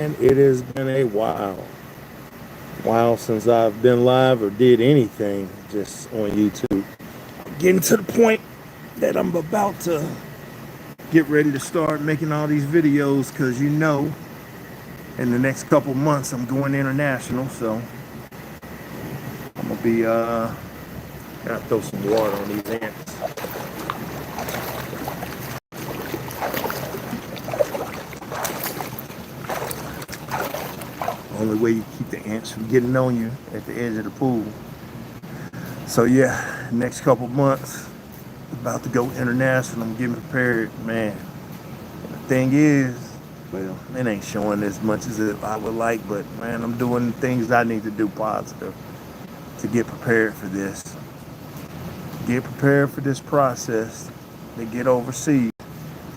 It has been a while since I've been live or did anything just on YouTube. Getting to the point that I'm about to get ready to start making all these videos because in the next couple months I'm going international, so I'm gonna be gotta throw some water on these ants. Only way you keep the ants from getting on you at the edge of the pool. So yeah, next couple months, about to go international. I'm getting prepared, man. The thing is, well, it ain't showing as much as I would like, but man, I'm doing things I need to do positive to get prepared for this. Get prepared for this process to get overseas.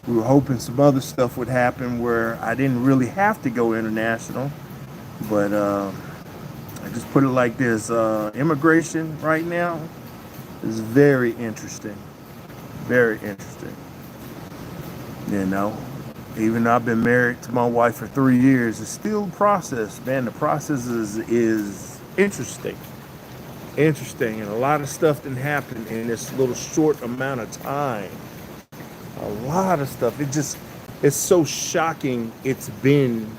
We were hoping some other stuff would happen where I didn't really have to go international, but I just put it like this: immigration right now is very interesting, very interesting. You know, even though I've been married to my wife for 3 years, it's still a process, man. The process is interesting, and a lot of stuff didn't happen in this little short amount of time. A lot of stuff. It's so shocking. It's been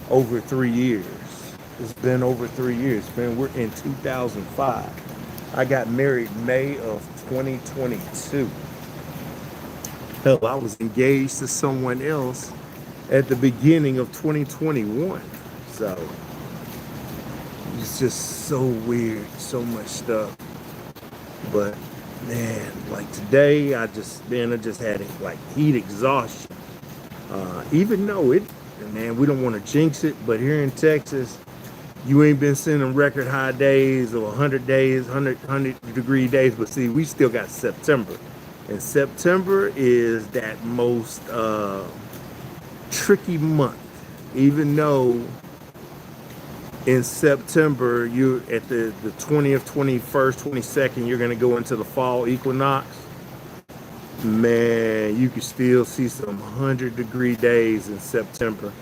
over 3 years. It's been over 3 years. Man, we're in 2005. I got married May of 2022. Hell, I was engaged to someone else at the beginning of 2021. So it's just so weird, so much stuff. But man, like today, I just had like heat exhaustion. Even though man, we don't want to jinx it, but here in Texas, you ain't been sending record high days or 100 days, 100 degree days. But see, we still got September. And September is that most tricky month. Even though in September, you at the 20th, 21st, 22nd, you're going to go into the fall equinox. Man, you can still see some 100-degree days in September.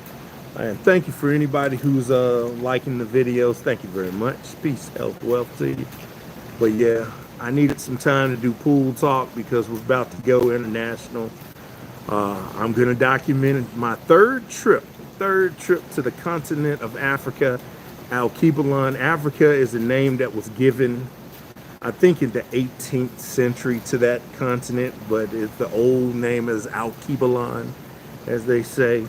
And thank you for anybody who's liking the videos. Thank you very much. Peace, health, wealth to you. But yeah, I needed some time to do pool talk because we're about to go international. I'm going to document my third trip to the continent of Africa. Al-Kibalan. Africa is a name that was given, I think, in the 18th century to that continent, but the old name is Al-Kibalan, as they say.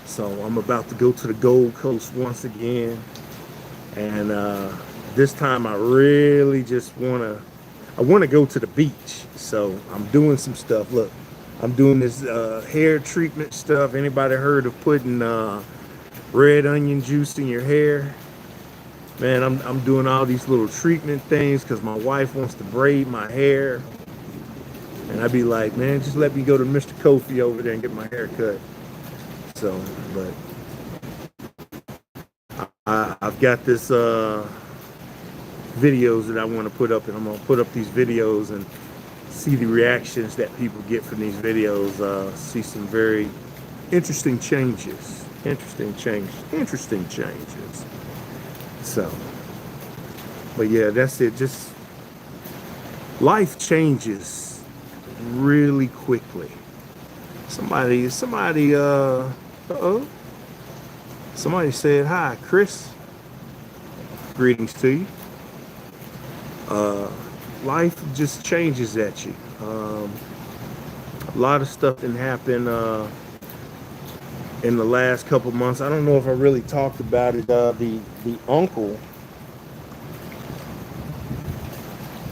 So I'm about to go to the Gold Coast once again, and this time I really just want to go to the beach. So I'm doing some stuff. Look, I'm doing this hair treatment stuff. Anybody heard of putting red onion juice in your hair? Man, I'm doing all these little treatment things because my wife wants to braid my hair. And I'd be like, man, just let me go to Mr. Kofi over there and get my hair cut. So, but I've got this videos that I want to put up, and I'm going to put up these videos and see the reactions that people get from these videos. See some very interesting changes. So, but yeah, that's it. Just life changes really quickly. Somebody said hi, Chris. Greetings to you. Life just changes at you. A lot of stuff didn't happen in the last couple months. I don't know if I really talked about it. The uncle,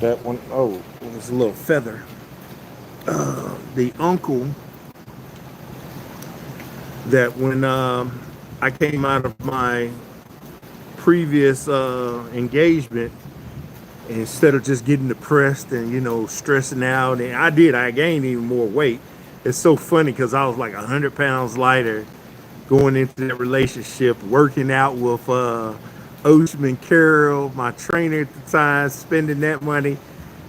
that one, oh, it was a little feather. The uncle that when I came out of my previous engagement, instead of just getting depressed and stressing out, and I gained even more weight. It's so funny because I was like 100 pounds lighter going into that relationship, working out with Oshman Carroll, my trainer at the time, spending that money.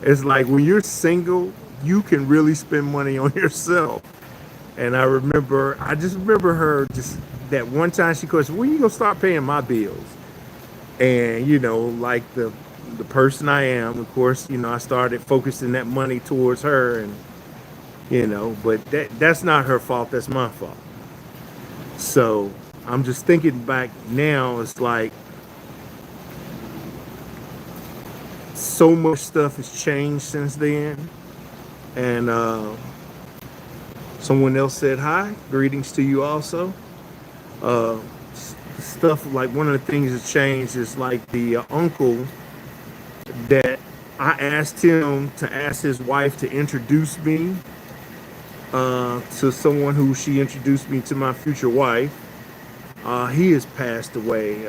It's like when you're single, you can really spend money on yourself. And I just remember her just that one time she questioned, when you gonna start paying my bills? And you know, like the person I am, of course, you know, I started focusing that money towards her, and you know, but that's not her fault, that's my fault. So I'm just thinking back now, it's like so much stuff has changed since then. And someone else said hi, greetings to you also. uh Stuff like, one of the things that changed is like the uncle that I asked him to ask his wife to introduce me to someone who she introduced me to my future wife. He has passed away.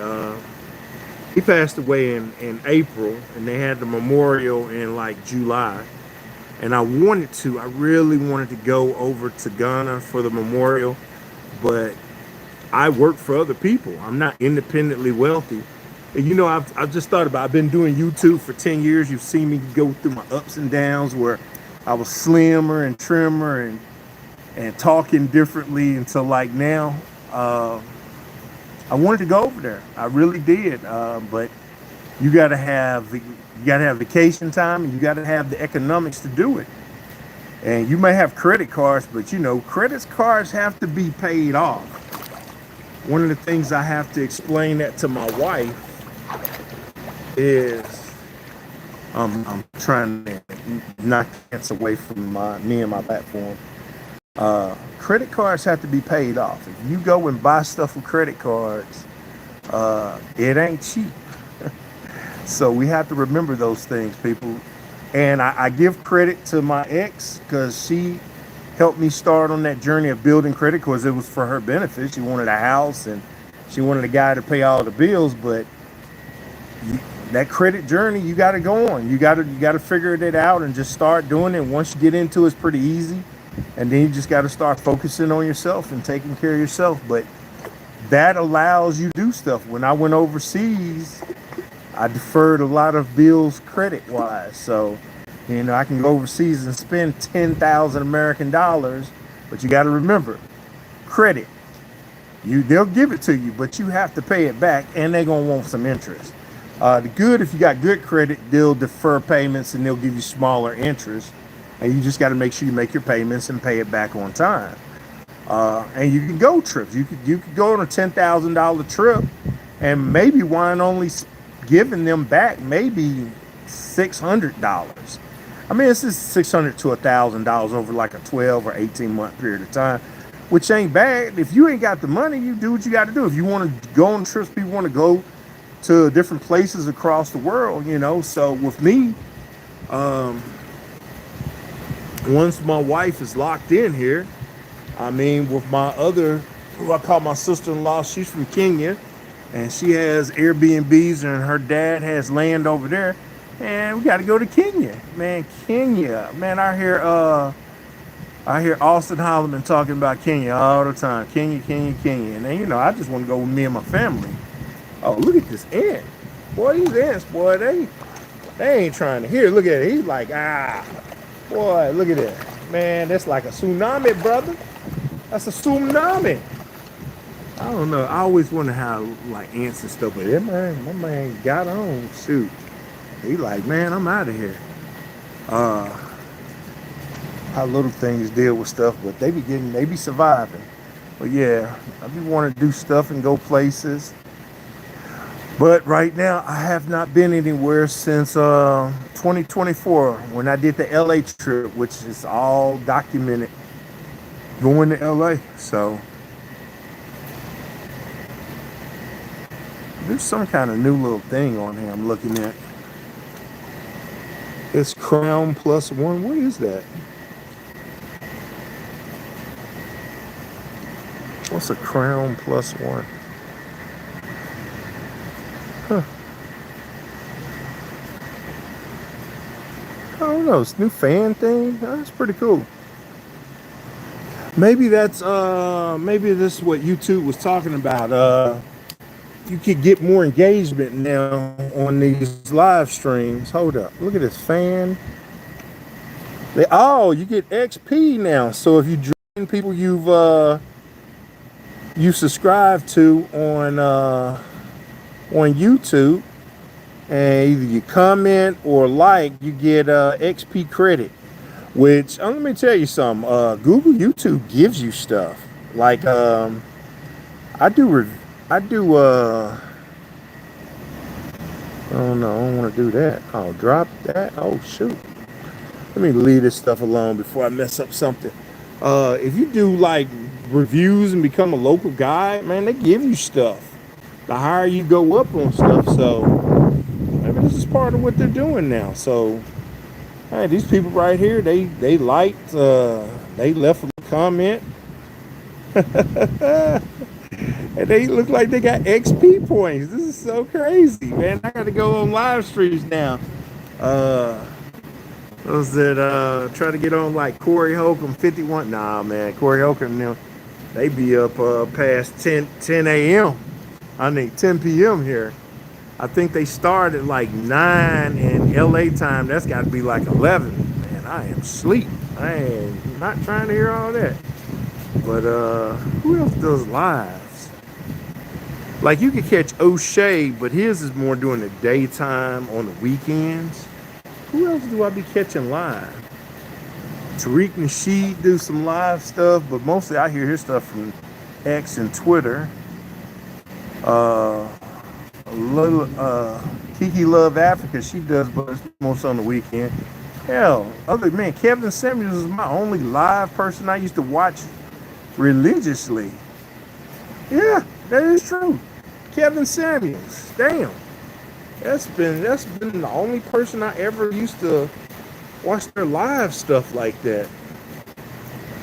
He passed away in April, and they had the memorial in like July. And I really wanted to go over to Ghana for the memorial, but I work for other people. I'm not independently wealthy. And you know, I've just thought about, I've been doing YouTube for 10 years. You've seen me go through my ups and downs where I was slimmer and trimmer and talking differently until like now. I wanted to go over there. I really did. But you gotta have vacation time, and you gotta have the economics to do it. And you may have credit cards, but you know, credit cards have to be paid off. One of the things I have to explain that to my wife is, I'm trying to knock hands away from me and my platform. Credit cards have to be paid off. If you go and buy stuff with credit cards, it ain't cheap. So we have to remember those things, people. And I give credit to my ex, because she helped me start on that journey of building credit, because it was for her benefit. She wanted a house and she wanted a guy to pay all the bills, but that credit journey, you got to go on. You got to figure it out and just start doing it. Once you get into it, it's pretty easy. And then you just got to start focusing on yourself and taking care of yourself. But that allows you to do stuff. When I went overseas, I deferred a lot of bills credit wise. So, you know, I can go overseas and spend 10,000 American dollars, but you got to remember, credit, they'll give it to you, but you have to pay it back, and they're going to want some interest. If you got good credit, they'll defer payments and they'll give you smaller interest. And you just got to make sure you make your payments and pay it back on time. And you can go trips. You could go on a $10,000 trip, and maybe wind only giving them back maybe $600. I mean, it's just $600 to $1,000 over like a 12 or 18 month period of time, which ain't bad. If you ain't got the money, you do what you got to do. If you want to go on trips, people want to go to different places across the world, you know. So with me, once my wife is locked in here, I mean, with my other, who I call my sister-in-law, she's from Kenya, and she has Airbnbs, and her dad has land over there, and we got to go to Kenya, man. Kenya, man. I hear Austin Holloman talking about Kenya all the time. Kenya, and then, you know, I just want to go with me and my family. Oh, look at this ant. Boy, these ants, boy, they ain't trying to hear. Look at it. He's like, boy, look at that. Man, that's like a tsunami, brother. That's a tsunami. I don't know. I always wonder how, like, ants and stuff, but my man got on. Shoot. He like, man, I'm out of here. How little things deal with stuff, but they be surviving. But yeah, I be wanting to do stuff and go places. But right now, I have not been anywhere since 2024, when I did the LA trip, which is all documented, going to LA. So there's some kind of new little thing on here I'm looking at. It's Crown Plus One. What is that? What's a Crown Plus One? Huh. I don't know. It's a new fan thing. That's pretty cool. Maybe this is what YouTube was talking about. You could get more engagement now on these live streams. Hold up. Look at this fan. You get XP now. So if you join people you subscribe to on YouTube, and either you comment or like, you get XP credit. Which let me tell you something. Google YouTube gives you stuff like I do. I do. Oh no, I don't want to do that. I'll drop that. Oh shoot. Let me leave this stuff alone before I mess up something. If you do like reviews and become a local guide, man, they give you stuff. The higher you go up on stuff, so maybe this is part of what they're doing now. So, hey, these people right here, they liked, they left a comment, and they look like they got XP points. This is so crazy, man. I got to go on live streams now. Those that try to get on like Corey Holcomb 51. Nah, man, Corey Holcomb, they be up past 10 a.m. I think 10 p.m. here. I think they start at like 9 in LA time. That's got to be like 11. Man, I am asleep. I am not trying to hear all that. But who else does lives? Like you could catch O'Shea, but his is more during the daytime on the weekends. Who else do I be catching live? Tariq Nasheed do some live stuff, but mostly I hear his stuff from X and Twitter. Kiki Love Africa, she does, but it's most on the weekend. Hell, other man, Kevin Samuels is my only live person I used to watch religiously. Yeah, that is true. Kevin Samuels, damn. That's been the only person I ever used to watch their live stuff like that.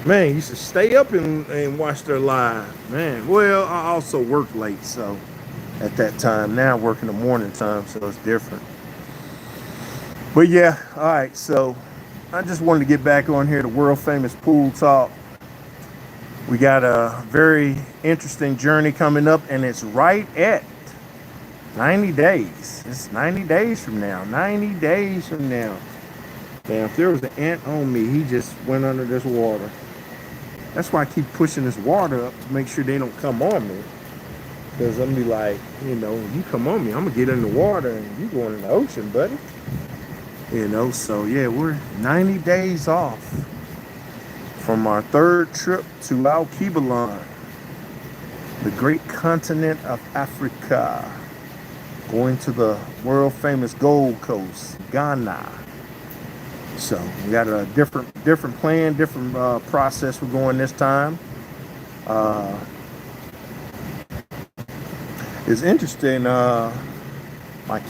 Man, used to stay up and watch their live. Man, well, I also work late, so at that time. Now I work in the morning time, so it's different. But yeah, all right, so I just wanted to get back on here to world famous pool talk. We got a very interesting journey coming up, and it's right at 90 days. It's 90 days from now. 90 days from now. Damn, if there was an ant on me, he just went under this water. That's why I keep pushing this water up to make sure they don't come on me. Because I'm be like, you come on me, I'm going to get in the water and you going in the ocean, buddy. So yeah, we're 90 days off from our third trip to Al-Kibalan, the great continent of Africa. Going to the world famous Gold Coast, Ghana. So we got a different plan, different process we're going this time. It's interesting. My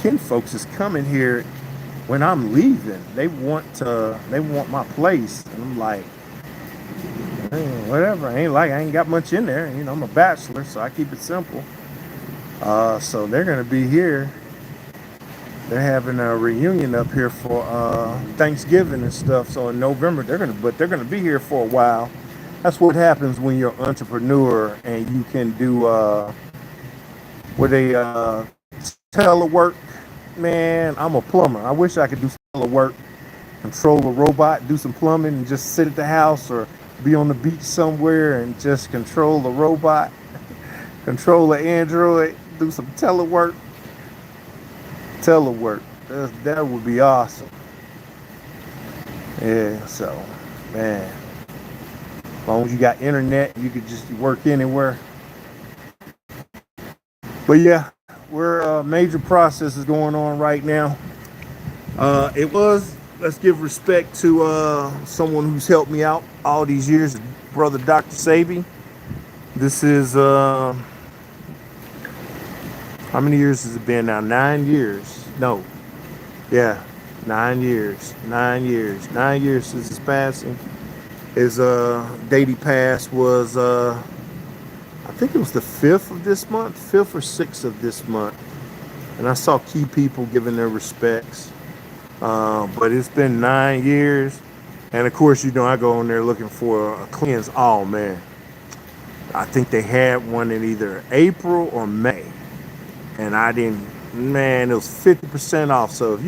kinfolks is coming here when I'm leaving. They want my place, and I'm like, whatever. I ain't got much in there. I'm a bachelor, so I keep it simple. So they're gonna be here. They're having a reunion up here for Thanksgiving and stuff. So in November they're gonna be here for a while. That's what happens when you're an entrepreneur and you can do telework. Man, I'm a plumber. I wish I could do telework, control a robot, do some plumbing, and just sit at the house or be on the beach somewhere and just control the robot, control the Android. Do some telework. That would be awesome. Yeah, so man, as long as you got internet, you could just work anywhere. But yeah, we're major process is going on right now. Let's give respect to someone who's helped me out all these years, brother Dr. Sabi. This is how many years has it been now? 9 years. No. Yeah. 9 years. 9 years. 9 years since his passing. His date he passed was I think it was the 5th of this month, 5th or 6th of this month. And I saw key people giving their respects. But it's been 9 years. And of course, I go on there looking for a cleanse. Oh man. I think they had one in either April or May. And I didn't, man, it was 50% off. So if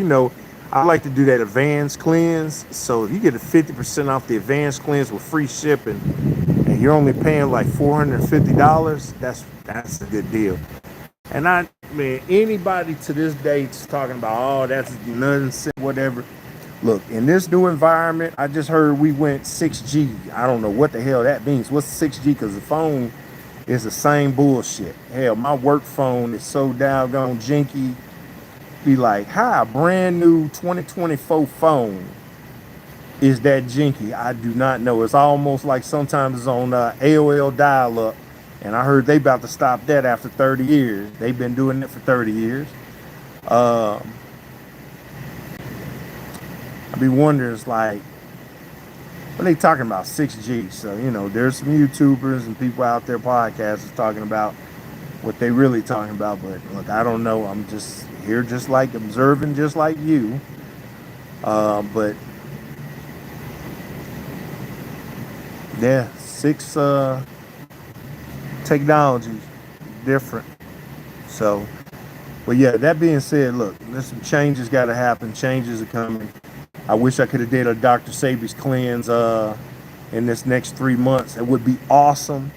I like to do that advanced cleanse. So if you get a 50% off the advanced cleanse with free shipping, and and you're only paying like $450, that's a good deal. And I mean, anybody to this day is talking about, oh, that's nonsense, whatever. Look, in this new environment, I just heard we went 6G. I don't know what the hell that means. What's 6G? Because the phone is the same bullshit. Hell, my work phone is so doggone jinky. Be like, how a brand new 2024 phone is that jinky? I do not know. It's almost like sometimes it's on AOL dial-up. And I heard they about to stop that after 30 years. They've been doing it for 30 years. I be wondering, it's like, when they talking about 6G. So, you know, there's some YouTubers and people out there, podcasters, talking about what they really talking about. But look, I don't know. I'm just here just like observing just like you. But yeah, technology different. So, but yeah, that being said, look, there's some changes got to happen. Changes are coming. I wish I could have did a Dr. Sabi's cleanse in this next 3 months. It would be awesome,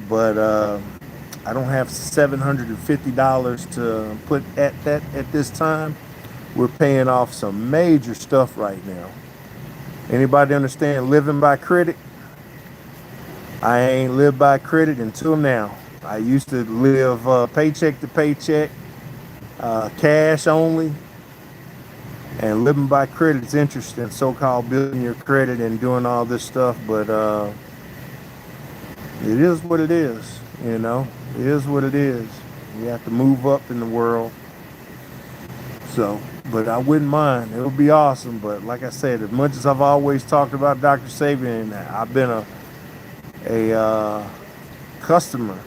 but I don't have $750 to put at this time. We're paying off some major stuff right now. Anybody understand living by credit? I ain't lived by credit until now. I used to live paycheck to paycheck, cash only, and living by credit is interesting. So-called building your credit and doing all this stuff, but it is what it is. You know, it is what it is. You have to move up in the world. So, but I wouldn't mind. It would be awesome. But like I said, as much as I've always talked about Dr. Sabi, I've been a customer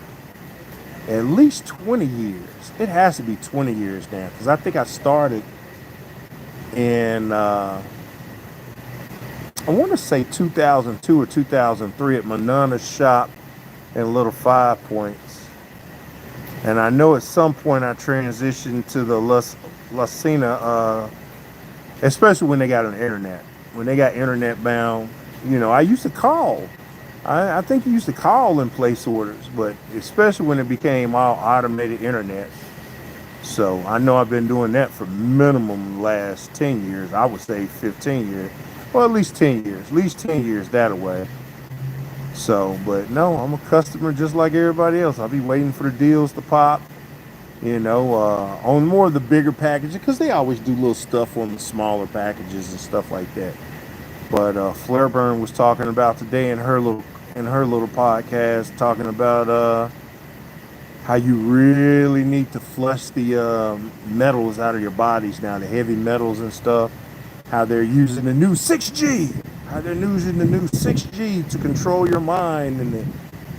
at least 20 years. It has to be 20 years now, because I think I started in I want to say 2002 or 2003 at my Nana's shop in Little 5 Points. And I know at some point I transitioned to the Lucina, especially when they got an internet. When they got internet bound, you know, I used to call. I think you used to call and place orders, but especially when it became all automated internet. So I know I've been doing that for minimum last 10 years. I would say 15 years. Well, at least 10 years. At least 10 years that way. So, but no, I'm a customer just like everybody else. I'll be waiting for the deals to pop, you know, on more of the bigger packages, because they always do little stuff on the smaller packages and stuff like that. But Flairburn was talking about today in her little podcast, talking about how you really need to flush the metals out of your bodies now, the heavy metals and stuff. How they're using the new 6G. How they're using the new 6G to control your mind, and the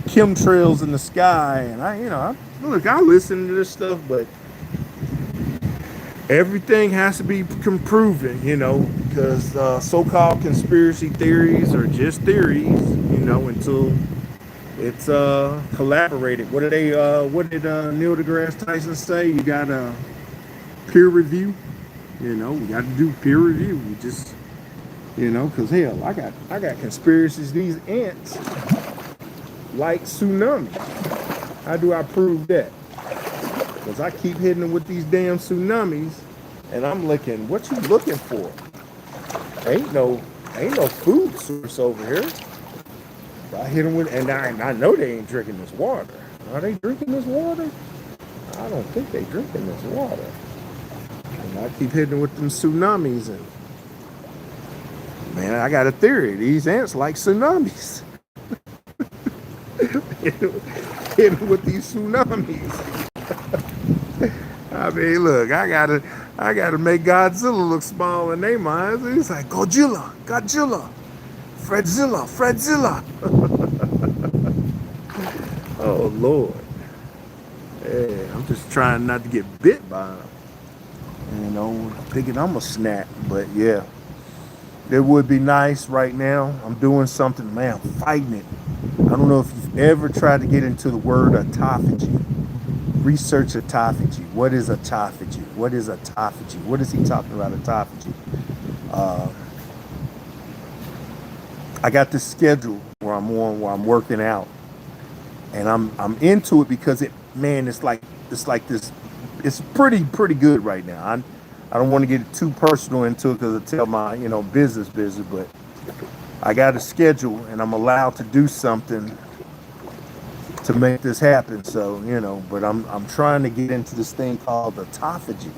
chemtrails in the sky. And I listen to this stuff, but everything has to be proven, you know, because so-called conspiracy theories are just theories, you know, until it's collaborated. What did Neil deGrasse Tyson say? You got to peer review. You know, we got to do peer review. We just, you know, because hell, I got conspiracies. These ants like tsunamis. How do I prove that? Because I keep hitting them with these damn tsunamis, and I'm looking. What you looking for? Ain't no food source over here. I hit them with, and I know they ain't drinking this water. Are they drinking this water? I don't think they drinking this water. And I keep hitting them with them tsunamis, and man, I got a theory. These ants like tsunamis. Hit them with these tsunamis. I mean, look, I gotta make Godzilla look small in their minds. It's like Godzilla, Fredzilla. Oh Lord, yeah, I'm just trying not to get bit by them. You know, thinking I'm a snack, but yeah, it would be nice right now. I'm doing something, man. I'm fighting it. I don't know if you've ever tried to get into the word autophagy. Research autophagy. What is autophagy? What is autophagy? What is he talking about, autophagy? I got this schedule where I'm on where I'm working out, and I'm into it because it's like this. It's pretty good right now. I don't want to get too personal into it because I tell my business, but I got a schedule and I'm allowed to do something to make this happen. So but I'm trying to get into this thing called autophagy.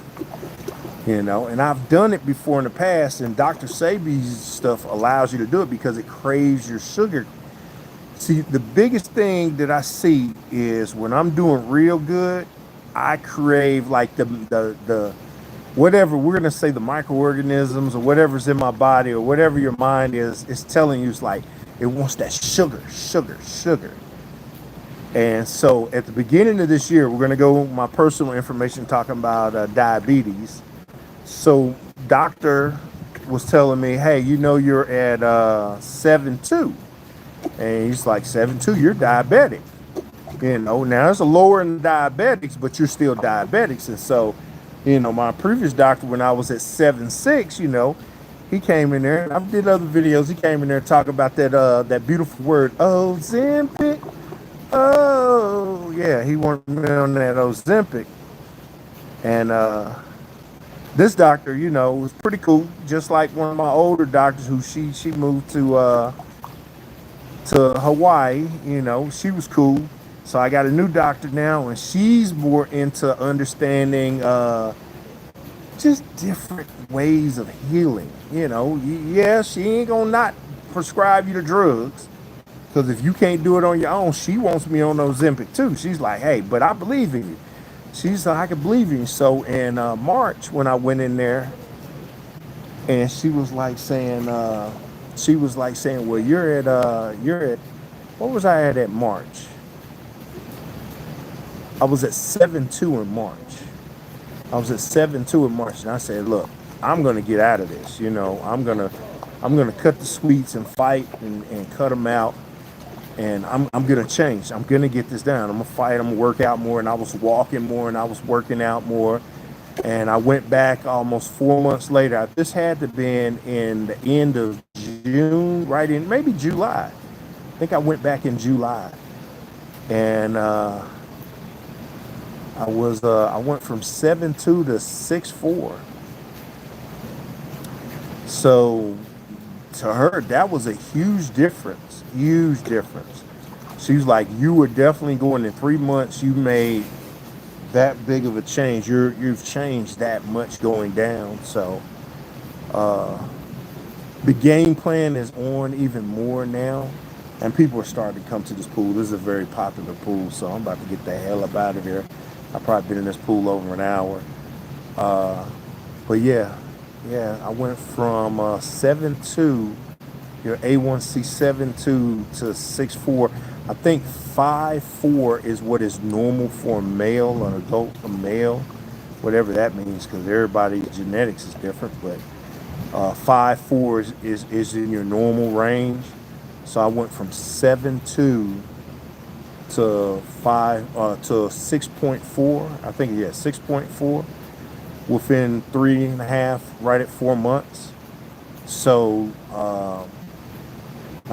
And I've done it before in the past, and Dr. Sebi's stuff allows you to do it because it craves your sugar. See, the biggest thing that I see is when I'm doing real good, I crave like the whatever we're gonna say, the microorganisms or whatever's in my body or whatever your mind is telling you. It's like it wants that sugar. And so at the beginning of this year, we're gonna go my personal information talking about diabetes. So doctor was telling me, hey, you're at 7.2. And he's like, 7.2, you're diabetic. Now it's a lower in diabetics, but you're still diabetics. And so, my previous doctor, when I was at 7.6, he came in there, and I did other videos. He came in there and talked about that beautiful word, Ozempic. Oh, yeah, he wanted me on that Ozempic. And this doctor, was pretty cool. Just like one of my older doctors who she moved to Hawaii, she was cool. So I got a new doctor now, and she's more into understanding just different ways of healing. Yeah, she ain't gonna not prescribe you the drugs, because if you can't do it on your own, she wants me on Ozempic too. She's like, hey, but I believe in you. She's like, I can believe in you. So in March, when I went in there, and she was like saying, well, you're at, what was I at March? I was at 7.2 in March. And I said, look, I'm gonna get out of this. I'm gonna cut the sweets and fight and cut them out. And I'm gonna change. I'm gonna get this down. I'm gonna fight. I'm gonna work out more. And I was walking more and I was working out more. And I went back almost 4 months later. This had to have been in the end of June, right in maybe July. I think I went back in July. And I went from 7.2 to 6.4. So to her, that was a huge difference. She was like, you were definitely going in 3 months. You made that big of a change. You've changed that much going down. So the game plan is on even more now. And people are starting to come to this pool. This is a very popular pool, so I'm about to get the hell up out of here. I've probably been in this pool over an hour. But yeah, I went from 7.2, your A1C 7.2 to 6.4. I think 5.4 is what is normal for a male, an adult, a male, whatever that means, because everybody's genetics is different. But 5.4 is in your normal range. So I went from 7.2 to 6.4. I think 6.4 within 3.5, right at 4 months. So I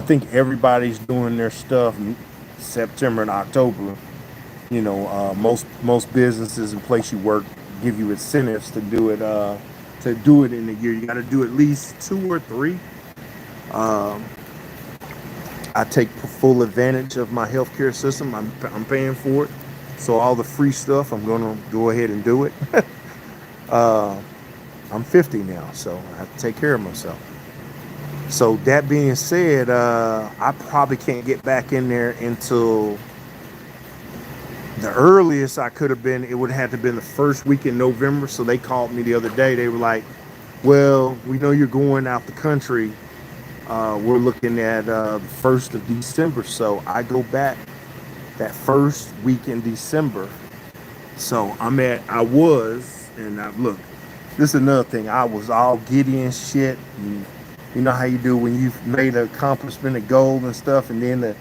think everybody's doing their stuff in September and October. Most businesses and place you work give you incentives to do it in a year. You got to do at least 2 or 3. I take full advantage of my healthcare system. I'm paying for it. So all the free stuff, I'm going to go ahead and do it. I'm 50 now, so I have to take care of myself. So that being said, I probably can't get back in there until the earliest I could have been. It would have had to been the first week in November. So they called me the other day. They were like, well, we know you're going out the country. We're looking at the 1st of December. So I go back that first week in December. So look, this is another thing. I was all giddy and shit. And you know how you do when you've made an accomplishment, a goal and stuff, and then the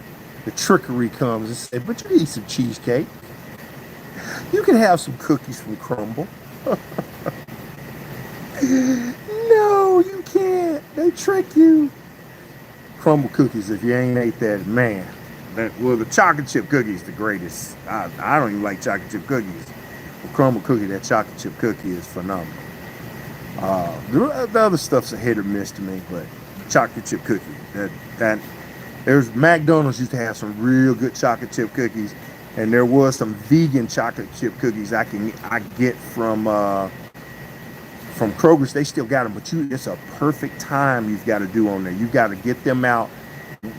trickery comes and said, but you can eat some cheesecake. You can have some cookies from Crumble. No, you can't. They trick you. crumble cookies, if you ain't ate that, man. Well, the chocolate chip cookie is the greatest. I don't even like chocolate chip cookies. The crumble cookie, that chocolate chip cookie is phenomenal. The other stuff's a hit or miss to me, but chocolate chip cookie, that there's McDonald's used to have some real good chocolate chip cookies, and there was some vegan chocolate chip cookies I get from Kroger's. They still got them, but it's a perfect time you've got to do on there. You've got to get them out.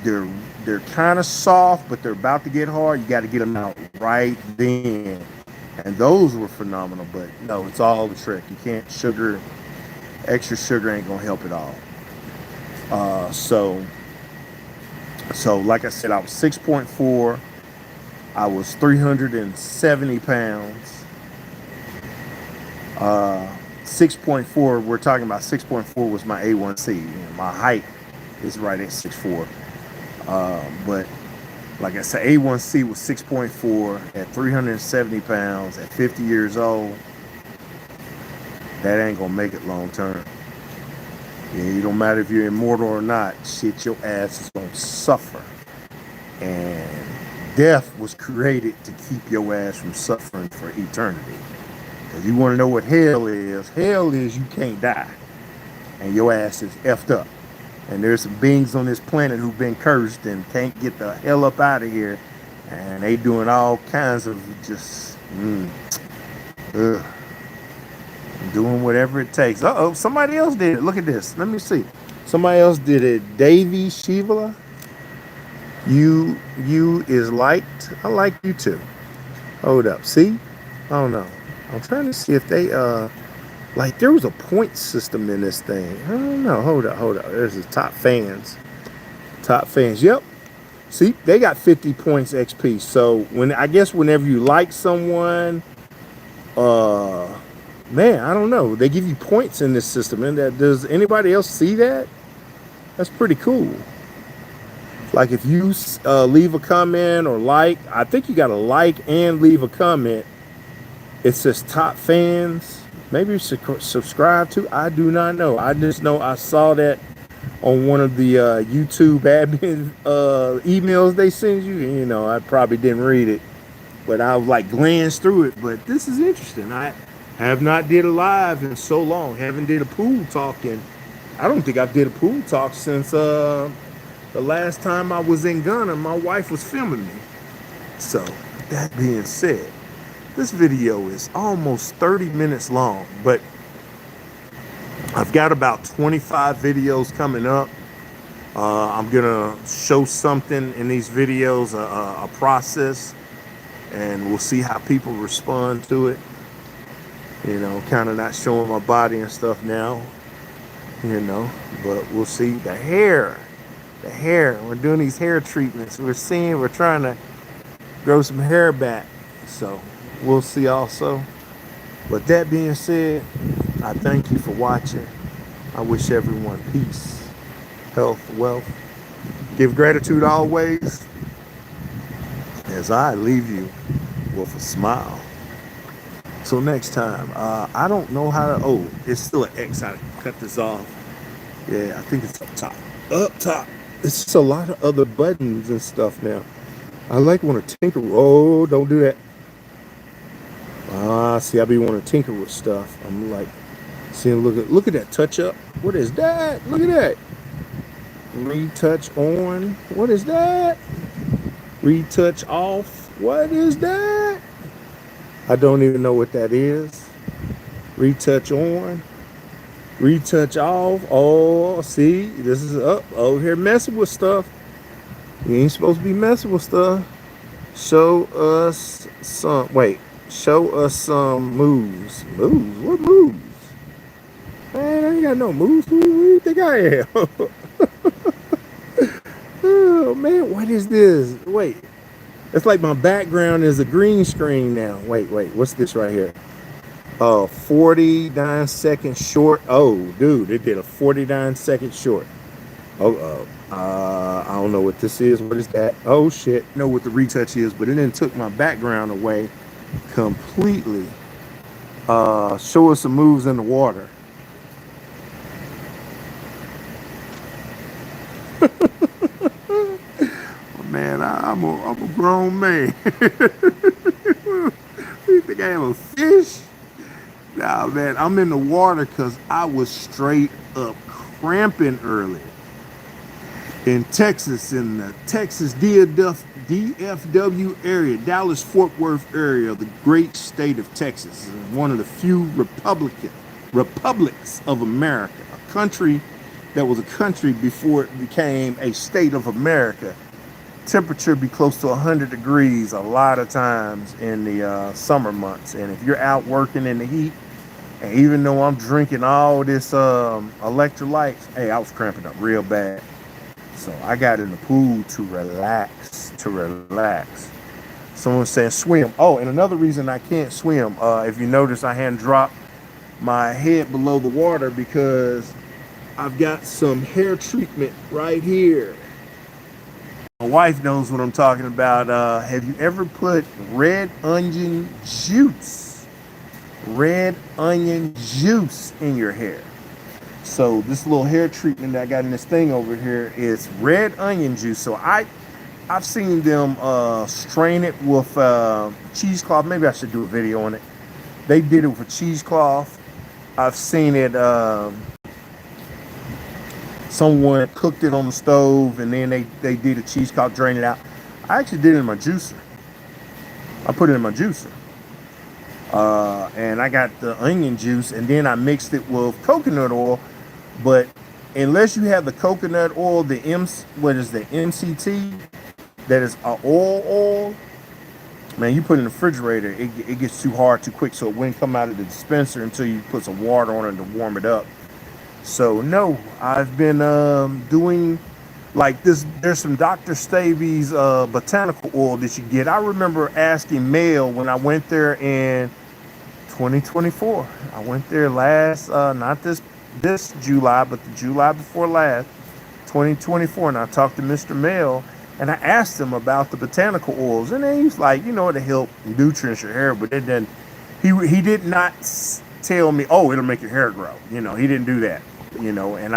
They're kind of soft, but they're about to get hard. You got to get them out right then. And those were phenomenal, but no, it's all the trick. You can't extra sugar ain't gonna help at all. So like I said, I was 6.4. I was 370 pounds. 6.4, we're talking about 6.4 was my A1C. You know, my height is right at 6'4". But like I said, A1C was 6.4 at 370 pounds at 50 years old. That ain't gonna make it long term. Yeah, it don't matter if you're immortal or not, shit, your ass is gonna suffer. And death was created to keep your ass from suffering for eternity. Because you want to know what hell is? Hell is you can't die. And your ass is effed up. And there's some beings on this planet who've been cursed and can't get the hell up out of here. And they doing all kinds of just doing whatever it takes. Uh-oh, somebody else did it. Look at this. Let me see. Somebody else did it. Davy Shivala. You is liked. I like you too. Hold up. See? I don't know. I'm trying to see if they like there was a point system in this thing. I don't know. Hold up. There's the top fans. Yep. See, they got 50 points XP. So I guess whenever you like someone, man, I don't know. They give you points in this system. And does anybody else see that? That's pretty cool. Like if you leave a comment or I think you got to like and leave a comment. It says top fans. Maybe you should subscribe to. I do not know. I just know I saw that on one of the YouTube admin emails they send you. You know, I probably didn't read it, but I like glanced through it. But this is interesting. I have not did a live in so long. Haven't did a pool talk in. I don't think I've did a pool talk since the last time I was in Ghana. My wife was filming me. So that being said, this video is almost 30 minutes long, but I've got about 25 videos coming up. I'm gonna show something in these videos, a process, and we'll see how people respond to it. You know, kind of not showing my body and stuff now, you know, but we'll see. The hair, we're doing these hair treatments. We're trying to grow some hair back. So we'll see also. But that being said, I thank you for watching. I wish everyone peace, health, wealth. Give gratitude always as I leave you with a smile. So next time, I don't know how to, oh, it's still an X. I cut this off. Yeah, I think it's up top. Up top. It's just a lot of other buttons and stuff now. I like want to tinker. Oh, don't do that. See, I be wanting to tinker with stuff. I'm like, seeing, look at that touch up. What is that? Look at that. Retouch on. What is that? Retouch off. What is that? I don't even know what that is. Retouch on. Retouch off. Oh, see, this is up over here messing with stuff. You ain't supposed to be messing with stuff. Show us some moves. Moves? What moves? Man, I ain't got no moves. Who do you think I am? Oh, man, what is this? Wait. It's like my background is a green screen now. Wait. What's this right here? 49 seconds short. Oh, dude, it did a 49-second short. I don't know what this is. What is that? Oh, shit. I know what the retouch is, but it then took my background away completely. Show us some moves in the water. I'm a grown man. You think I am a fish? Nah, man, I'm in the water because I was straight up cramping early. In Texas, in the Texas DFW area, Dallas Fort Worth area, the great state of Texas, is one of the few republics of America, a country that was a country before it became a state of America. Temperature be close to 100 degrees a lot of times in the summer months, and if you're out working in the heat, and even though I'm drinking all this electrolytes, hey, I was cramping up real bad. So I got in the pool to relax, Someone saying swim. Oh, and another reason I can't swim, if you notice, I hadn't dropped my head below the water because I've got some hair treatment right here. My wife knows what I'm talking about. Have you ever put red onion juice in your hair? So this little hair treatment that I got in this thing over here is red onion juice. So I've seen them strain it with cheesecloth. Maybe I should do a video on it. They did it with a cheesecloth. I've seen it. Someone cooked it on the stove and then they did a cheesecloth, drain it out. I actually did it in my juicer. I put it in my juicer. And I got the onion juice and then I mixed it with coconut oil. But unless you have the coconut oil, the MCT, that is oil, man, you put it in the refrigerator, it gets too hard too quick, so it wouldn't come out of the dispenser until you put some water on it to warm it up. So no, I've been doing like this. There's some Dr. Stavy's botanical oil that you get. I remember asking Mel when I went there in 2024. I went there last, not this July, but the July before last, 2024, and I talked to Mr. Mel, and I asked him about the botanical oils, and then he's like, you know, to help nutrients your hair, but it didn't. He did not tell me, oh, it'll make your hair grow. You know, he didn't do that. You know, and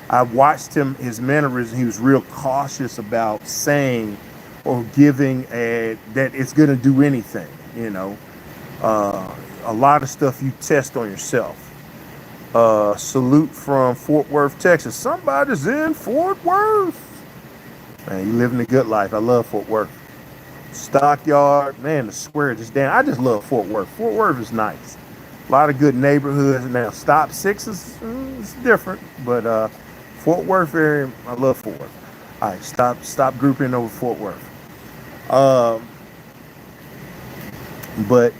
I watched him, his mannerisms. He was real cautious about saying or giving that it's going to do anything. You know, a lot of stuff you test on yourself. Salute from Fort Worth, Texas. Somebody's in Fort Worth. Man, you living a good life. I love Fort Worth. Stockyard, man, the square just down. I just love Fort Worth. Fort Worth is nice. A lot of good neighborhoods. Now, Stop Six is different, but Fort Worth area, I love Fort Worth. All right, stop grouping over Fort Worth. But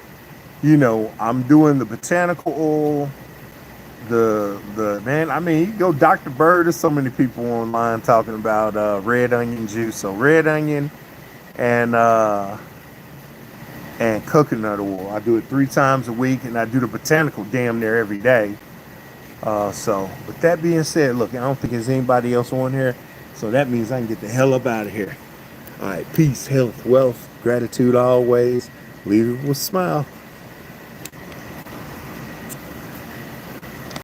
you know, I'm doing the botanical oil. The man, I mean, you go Dr. Bird. There's so many people online talking about red onion juice. So red onion and coconut oil. I do it 3 times a week, and I do the botanical damn near every day. So with that being said, look, I don't think there's anybody else on here, so that means I can get the hell up out of here. All right, peace, health, wealth, gratitude always. Leave it with a smile.